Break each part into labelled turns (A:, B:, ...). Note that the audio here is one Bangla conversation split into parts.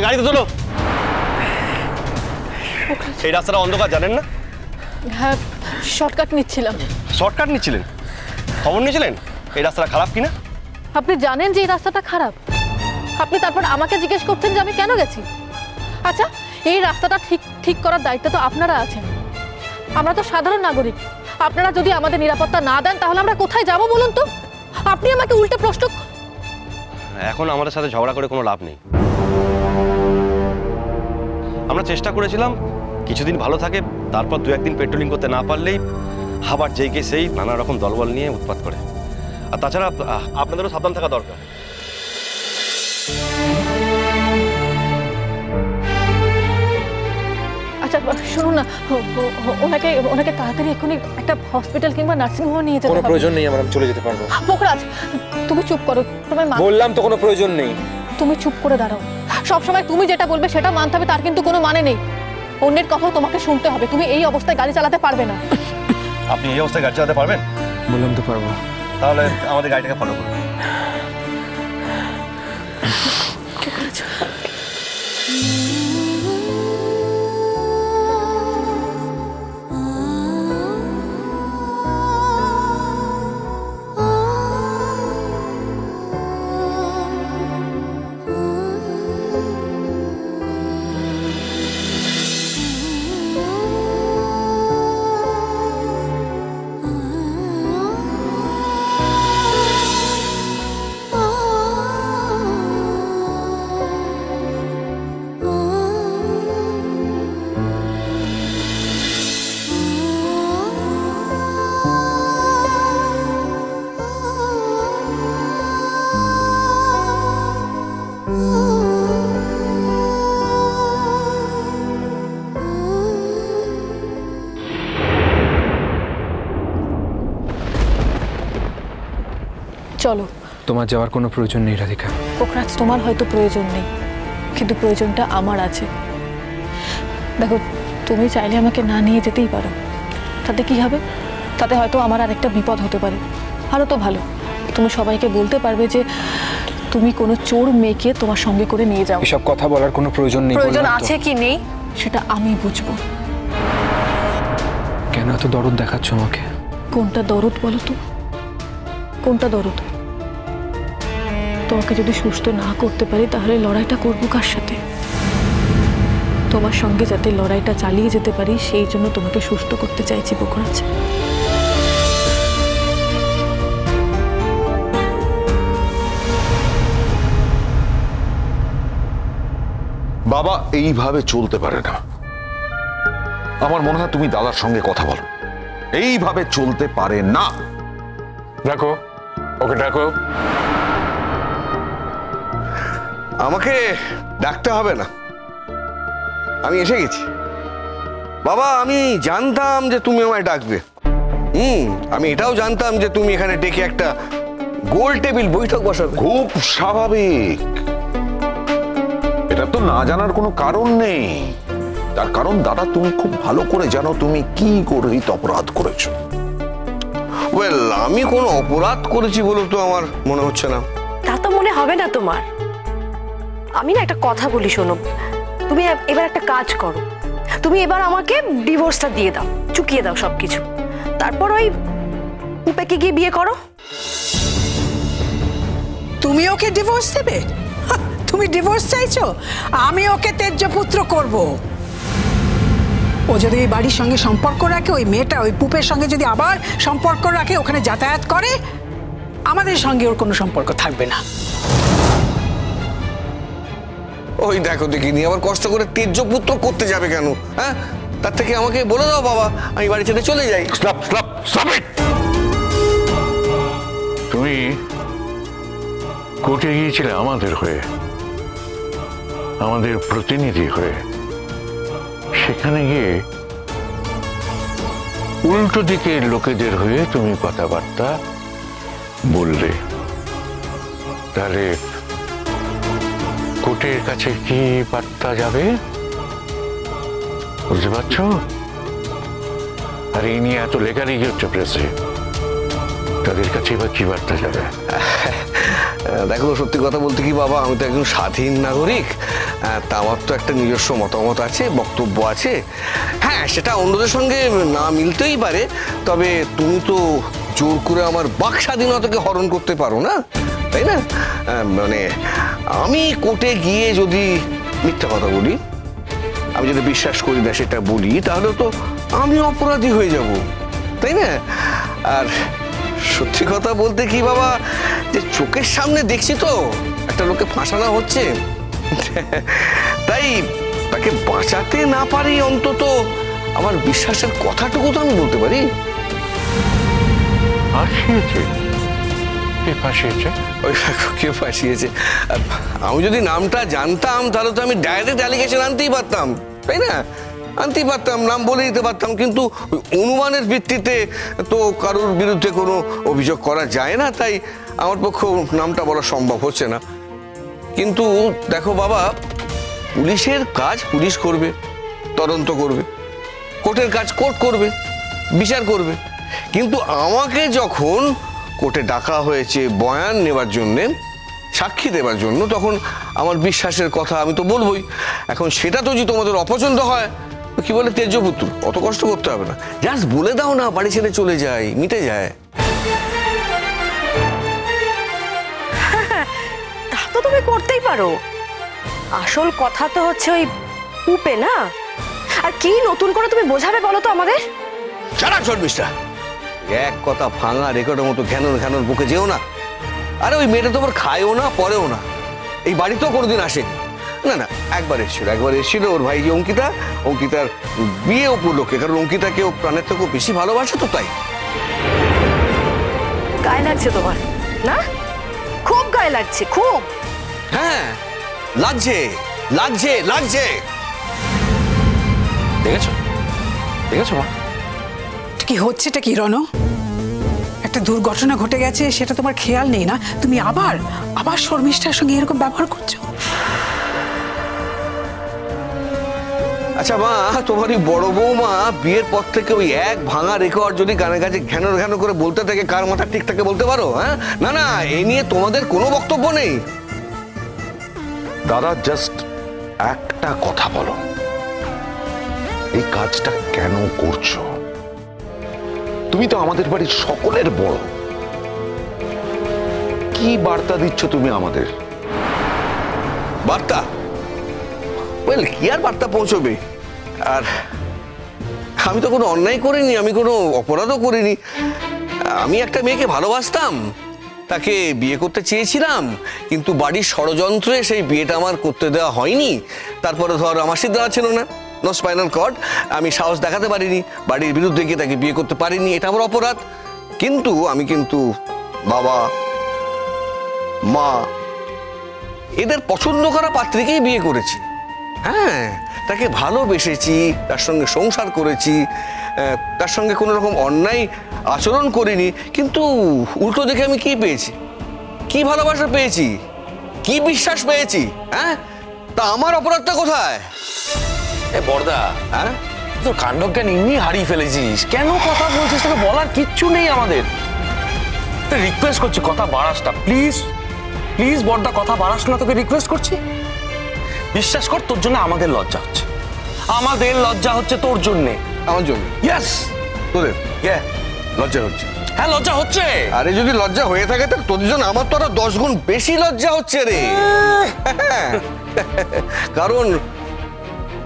A: গাড়িতে চলো। এই রাস্তাটা অন্ধকার, জানেন না?
B: হ্যাঁ, শর্টকাট নিচ্ছিলাম।
A: শর্টকাট নিচ্ছিলেন? খবর নিয়েছিলেন এই রাস্তাটা খারাপ কিনা?
B: আপনি জানেন যে এই রাস্তাটা খারাপ, আপনি তারপর আমাকে জিজ্ঞেস করছেন যে আমি কেন গেছি। আচ্ছা, এই রাস্তাটা ঠিক করার দায়িত্ব তো আপনারা আছেন, আমরা তো সাধারণ নাগরিক। আপনারা যদি আমাদের নিরাপত্তা না দেন তাহলে আমরা কোথায় যাব বলুন তো? আপনি আমাকে উল্টে প্রশ্ন।
A: এখন আমাদের সাথে ঝগড়া করে কোনো লাভ নেই। আমরা চেষ্টা করেছিলাম কিছুদিন ভালো থাকে, তারপর দু একদিন পেট্রোলিং করতে না পারলেই আবার যেই কে সেই নানা রকম দলবল নিয়ে উৎপাত করে। আর তাছাড়া আপনাদেরও সাবধান থাকা দরকার।
B: আচ্ছা শুনুন না, ওনাকে তাড়াতাড়ি এক্ষুনি একটা হসপিটাল কিংবা নার্সিং হোমে নিয়ে যেতে হবে।
C: কোনো প্রয়োজন নেই, আমরা চলে যেতে পারবো।
B: পোখরাজ, তুমি চুপ করো।
C: বললাম তো কোনো প্রয়োজন নেই।
B: তুমি চুপ করে দাঁড়াও। সবসময় তুমি যেটা বলবে সেটা মানতে হবে তার কিন্তু কোনো মানে নেই। অন্যের কথাও তোমাকে শুনতে হবে। তুমি এই অবস্থায় গাড়ি চালাতে পারবে না।
A: আপনি এই অবস্থায় গাড়ি চালাতে পারবেন?
C: বললাম তো পারবো।
A: তাহলে আমাদের গাড়িটাকে ফলো করুন।
B: চলো।
C: তোমার যাওয়ার কোনো প্রয়োজন নেই রাধিকা।
B: পোখরাজ, তোমার হয়তো প্রয়োজন নেই, কিন্তু প্রয়োজনটা আমার আছে। দেখো, তুমি চাইলে আমাকে না নিয়ে যেতেই পারো। তাতে কি হবে? তাতে হয়তো আমার আরেকটা বিপদ হতে পারে। আরও তো ভালো, তুমি সবাইকে বলতে পারবে যে তুমি কোনো চোর মেয়েকে তোমার সঙ্গে করে নিয়ে যাও।
C: এসব কথা বলার কোনো প্রয়োজন নেই।
B: প্রয়োজন আছে কি নেই সেটা আমি বুঝবো।
C: কেন এত দরদ দেখাচ্ছ আমাকে?
B: কোনটা দরদ বলো তো? কোনটা দরদ? তোমাকে যদি সুস্থ না করতে পারি তাহলে লড়াইটা করবো কার সাথে? তোমার সঙ্গে যাতে লড়াইটা চালিয়ে যেতে পারি সেই জন্য তোমাকে সুস্থ করতে চাইছি পোখরাজ।
D: বাবা এইভাবে চলতে পারে না। আমার মনে হয় তুমি দাদার সঙ্গে কথা বলো। এইভাবে চলতে পারে না।
E: ডাকো, ওকে ডাকো।
F: আমাকে ডাকতে হবে না, আমি এসে গেছি। বাবা, আমি জানতাম যে তুমি আমায় ডাকবে। আমি এটাও জানতাম যে তুমি এখানে ডেকে একটা গোল টেবিল বৈঠক বসাবে।
D: খুব স্বাভাবিক, এটা তো না জানার কোনো কারণ নেই। তার কারণ দাদা, তুমি খুব ভালো করে জানো তুমি কি গর্হিত অপরাধ করেছো।
F: ওয়েল, আমি কোনো অপরাধ করেছি বলে তো আমার মনে হচ্ছে না।
G: তা তো মনে হবে না তোমার। আমি না একটা কথা বলি, শোনো। তুমি এবার একটা কাজ করো, তুমি এবার আমাকে ডিভোর্সটা দিয়ে দাও, চুকিয়ে দাও সবকিছু। তারপর ওই উপেকে গিয়ে বিয়ে করো।
H: তুমি ওকে ডিভোর্স দেবে? তুমি ডিভোর্স চাইছো? আমি ওকে তেজ্য পুত্র করব। ও যদি এই বাড়ির সঙ্গে সম্পর্ক রাখে, ওই মেয়েটা ওই পুপের সঙ্গে যদি আবার সম্পর্ক রাখে, ওখানে যাতায়াত করে, আমাদের সঙ্গে ওর কোনো সম্পর্ক থাকবে না।
F: ওই দেখো দেখিনি, আবার কষ্ট করে তেজ্য পুত্র করতে যাবে কেন? হ্যাঁ, তার থেকে আমাকে বলে দাও বাবা, আমি বাড়ি ছেড়ে চলে যাই।
E: তুমি কোর্টে গিয়েছিলে আমাদের হয়ে, আমাদের প্রতিনিধি হয়ে। সেখানে গিয়ে উল্টো দিকের লোকেদের হয়ে তুমি কথাবার্তা বললে। তাহলে কোর্টের কাছে কি বার্তা যাবে বুঝতে পারছো? আর এই নিয়ে এত লেখালেখি হচ্ছে প্রেসে, তাদের কাছে এবার কি বার্তা যাবে?
F: দেখো, সত্যি কথা বলতে কি বাবা, আমি তো একজন স্বাধীন নাগরিক। তা আমার তো একটা নিজস্ব মতামত আছে, বক্তব্য আছে। হ্যাঁ, সেটা অন্যদের সঙ্গে না মিলতেই পারে, তবে তুমি তো জোর করে আমার বাক স্বাধীনতাকে হরণ করতে পারো না, তাই না? মানে আমি কোর্টে গিয়ে যদি মিথ্যা কথা বলি, আমি যদি বিশ্বাস করি না সেটা বলি, তাহলে তো আমি অপরাধী হয়ে যাব, তাই না? আর সত্যি কথা বলতে কি বাবা, যে চোখের সামনে দেখছি তো একটা লোককে ফাঁসানো হচ্ছে, তাই তাকে বাঁচাতে না পারি অন্তত আমার বিশ্বাসের কথাটুকু তো আমি বলতে পারি।
E: ফাঁসিয়েছে? কে ফাঁসিয়েছে?
F: ওই কেউ ফাঁসিয়েছে। আমি যদি নামটা জানতাম তাহলে তো আমি ডাইরেক্ট অ্যালিগেশন আনতেই পারতাম, তাই না? আনতেই পারতাম, নাম বলে দিতে পারতাম, কিন্তু অনুমানের ভিত্তিতে তো কারোর বিরুদ্ধে কোনো অভিযোগ করা যায় না, তাই আমার পক্ষে নামটা বলা সম্ভব হচ্ছে না। কিন্তু দেখো বাবা, পুলিশের কাজ পুলিশ করবে, তদন্ত করবে, কোর্টের কাজ কোর্ট করবে, বিচার করবে। কিন্তু আমাকে যখন কোর্টে ডাকা হয়েছে বয়ান নেবার জন্যে, সাক্ষী দেবার জন্য, তখন আমার বিশ্বাসের কথা আমি তো বলবোই। এখন সেটা তো যদি তোমাদের অপছন্দ হয়, কি বলে তেজপুত্র, অত কষ্ট করতে হবে না, জাস্ট বলে দাও না, বাড়ি ছেড়ে চলে যায়, মিটে যায়।
G: তা তো তুমি করতেই পারো। আসল কথা তো হচ্ছে ওই পুপে না। আর কি নতুন করে তুমি বোঝাবে বলো তো আমাদের?
F: সারা শর্মিষ্ঠা, এক কথা ভাঙা রেকর্ডের মতো ঘ্যানোর ঘ্যানোর বুকে যেও না। আরে ওই মেয়েটা তোমার খায়ও না, পরেও না, এই বাড়িতেও কোনোদিন আসেনি। না না, একবার এসেছিল ওর ভাই যে অঙ্কিতার বিয়ে উপলক্ষে, কারণ অঙ্কিতাকে ও প্রাণের থেকেও বেশি ভালোবাসে, তো তাই।
G: গায়ে লাগছে তোমার না? খুব গায়ে লাগছে, খুব।
F: হ্যাঁ, লাগছে লাগছে লাগছে।
A: দেখেছো দেখেছো মা?
H: কি হচ্ছেটা কি রণ? একটা দুর্ঘটনা ঘটে গেছে, সেটা তোমার খেয়াল নেই না? তুমি আবার আবার শর্মিষ্ঠার সঙ্গে এরকম ব্যবহার করছো।
F: আচ্ছা মা, তোমার এই বড় বৌমা বিয়ের পর থেকে ওই এক ভাঙা রেকর্ড যদি গানের কাছে ঘ্যানোর ঘ্যানো করে বলতে থাকে, কার মাথা ঠিক থাকে বলতে পারো? হ্যাঁ, না না, এ নিয়ে তোমাদের কোনো বক্তব্য নেই।
D: দাদা, জাস্ট একটা কথা বলো, এই কাজটা কেন করছো? তুমি তো আমাদের বাড়ির সকলের বড়, কি বার্তা দিচ্ছ তুমি আমাদের?
F: বার্তা? ওয়েল, কি আর বার্তা পৌঁছবে? আর আমি তো কোনো অন্যায় করিনি, আমি কোনো অপরাধও করিনি। আমি একটা মেয়েকে ভালোবাসতাম, তাকে বিয়ে করতে চেয়েছিলাম, কিন্তু বাড়ির ষড়যন্ত্রে সেই বিয়েটা আমার করতে দেওয়া হয়নি। তারপরে ধর আমার সিদ্ধান্ত ছিল না, নো স্পাইনাল কর্ড, আমি সাহস দেখাতে পারিনি, বাড়ির বিরুদ্ধে গিয়ে তাকে বিয়ে করতে পারিনি, এটা আমার অপরাধ। কিন্তু আমি বাবা মা এদের পছন্দ করা পাত্রীকেই বিয়ে করেছি। হ্যাঁ, তাকে ভালোবেসেছি, তার সঙ্গে সংসার করেছি, তার সঙ্গে কোনো রকম অন্যায় আচরণ করিনি। কিন্তু উল্টো দেখে আমি কি পেয়েছি? কি ভালোবাসা পেয়েছি, কি বিশ্বাস পেয়েছি? হ্যাঁ, তা আমার অপরাধটা কোথায়?
A: এ বড়দা,
F: হ্যাঁ,
A: তোর কাণ্ডজ্ঞান এমনি হারিয়ে ফেলেছিস, কেন কথা বলছিস? তোকে বলার কিচ্ছু নেই আমাদের। রিকোয়েস্ট করছি, কথা বাড়াস না প্লিজ, প্লিজ বড়দা, কথা বাড়াস না, তোকে রিকোয়েস্ট করছি। বিশ্বাস কর, তোর জন্য আমাদের লজ্জা হচ্ছে, আমাদের লজ্জা হচ্ছে তোর জন্যে।
F: আমার জন্য?
A: ইয়েস,
F: তোদের লজ্জা হচ্ছে?
A: হ্যাঁ, লজ্জা হচ্ছে।
F: আরে যদি লজ্জা হয়ে থাকে তাহলে তোদের জন্য আমার তো আরো 10 গুণ বেশি লজ্জা হচ্ছে রে। কারণ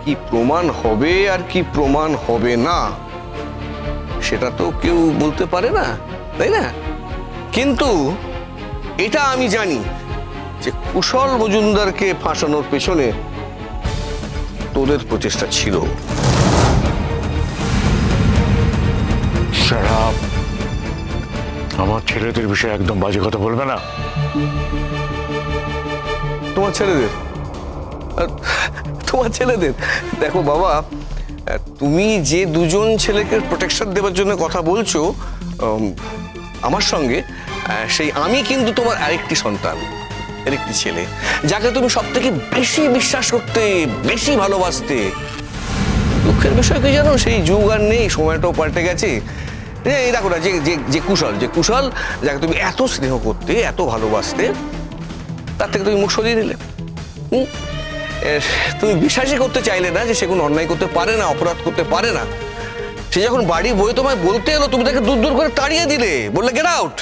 F: কি প্রমাণ হবে আর কি প্রমাণ হবে না সেটা তো কেউ বলতে পারে না, তাই না? কিন্তু এটা আমি জানি যে কুশল মজুমদারকে ফাঁসানোর পেছনে তোদের প্রচেষ্টা ছিল।
E: সারাপ, আমার ছেলেদের বিষয়ে একদম বাজে কথা বলবে না।
F: তোমার ছেলেদের দেখো বাবা, তুমি যে দুজন ছেলেকে প্রোটেকশন দেওয়ার জন্য কথা বলছো আমার সঙ্গে, সেই আমি কিন্তু তোমার আরেকটি সন্তান, এর একটি ছেলে, যাকে তুমি সব থেকে বেশি বিশ্বাস করতে, বেশি ভালোবাসতে। দুঃখের বিষয় কি জানো, সেই যুগ আর নেই, সময়টাও পাল্টে গেছে। এই দেখো না, যে কুশল, যাকে তুমি এত স্নেহ করতে, এত ভালোবাসতে, তার থেকে তুমি মুখ সরিয়ে দিলে। তুমি বিশ্বাসই করতে চাইলে না যে সে কোনো অন্যায় করতে পারে না, অপরাধ করতে পারে না। সে যখন বাড়ি বই তোমায় বলতে এলো, তুমি তাকে দূর দূর করে তাড়িয়ে দিলে, বললে গেট আউট।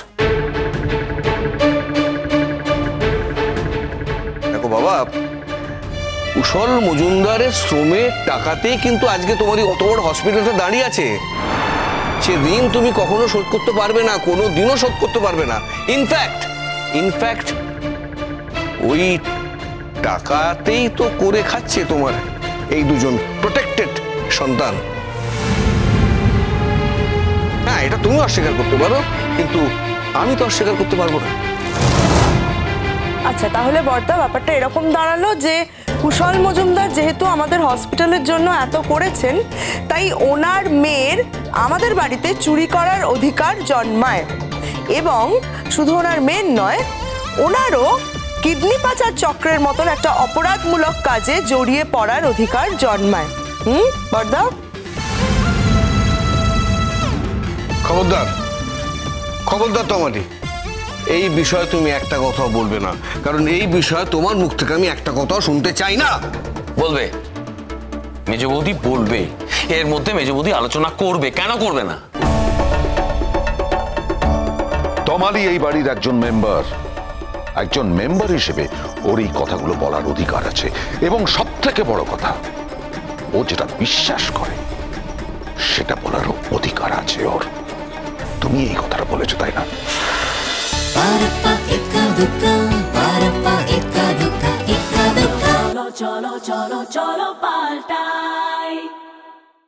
F: দেখো বাবা, কুশল মজুমদারের শ্রমের টাকাতেই কিন্তু আজকে তোমার অত বড় হসপিটালটা দাঁড়িয়ে আছে। সে ঋণ তুমি কখনো শোধ করতে পারবে না, কোনো দিনও শোধ করতে পারবে না। ইনফ্যাক্ট ওই টাকাতেই তো করে খাচ্ছে তোমার এই দুজন প্রোটেক্টেড সন্তান। হ্যাঁ, এটা তুমি অস্বীকার করতে পারো, কিন্তু আমি তো অস্বীকার করতে পারবো না।
I: আচ্ছা, তাহলে বর্দা ব্যাপারটা এরকম দাঁড়ালো যে কুশল মজুমদার যেহেতু আমাদের হসপিটালের জন্য এত করেছেন, তাই ওনার মেয়ের আমাদের বাড়িতে চুরি করার অধিকার জন্মায়, এবং শুধু ওনার মেয়ের নয়, ওনারও কিডনি পাচার চক্রের মতন একটা অপরাধমূলক কাজে জড়িয়ে পড়ার অধিকার জন্মায়। বর্দা,
F: খবরদার তোমারই এই বিষয়ে তুমি একটা কথাও বলবে না, কারণ এই বিষয়ে তোমার মুখ থেকে আমি একটা কথাও শুনতে চাই না।
A: বলবে মেজ বৌদি, বলবে। এর মধ্যে মেজ বৌদি আলোচনা করবে, কেন করবে না?
D: তমালি এই বাড়ির একজন মেম্বার হিসেবে ওর এই কথাগুলো বলার অধিকার আছে, এবং সব থেকে বড় কথা, ও যেটা বিশ্বাস করে সেটা বলারও অধিকার আছে ওর। তুমি এই কথাটা বলেছো, তাই না?
J: চলো চলো চলো চলো পাল্টাই।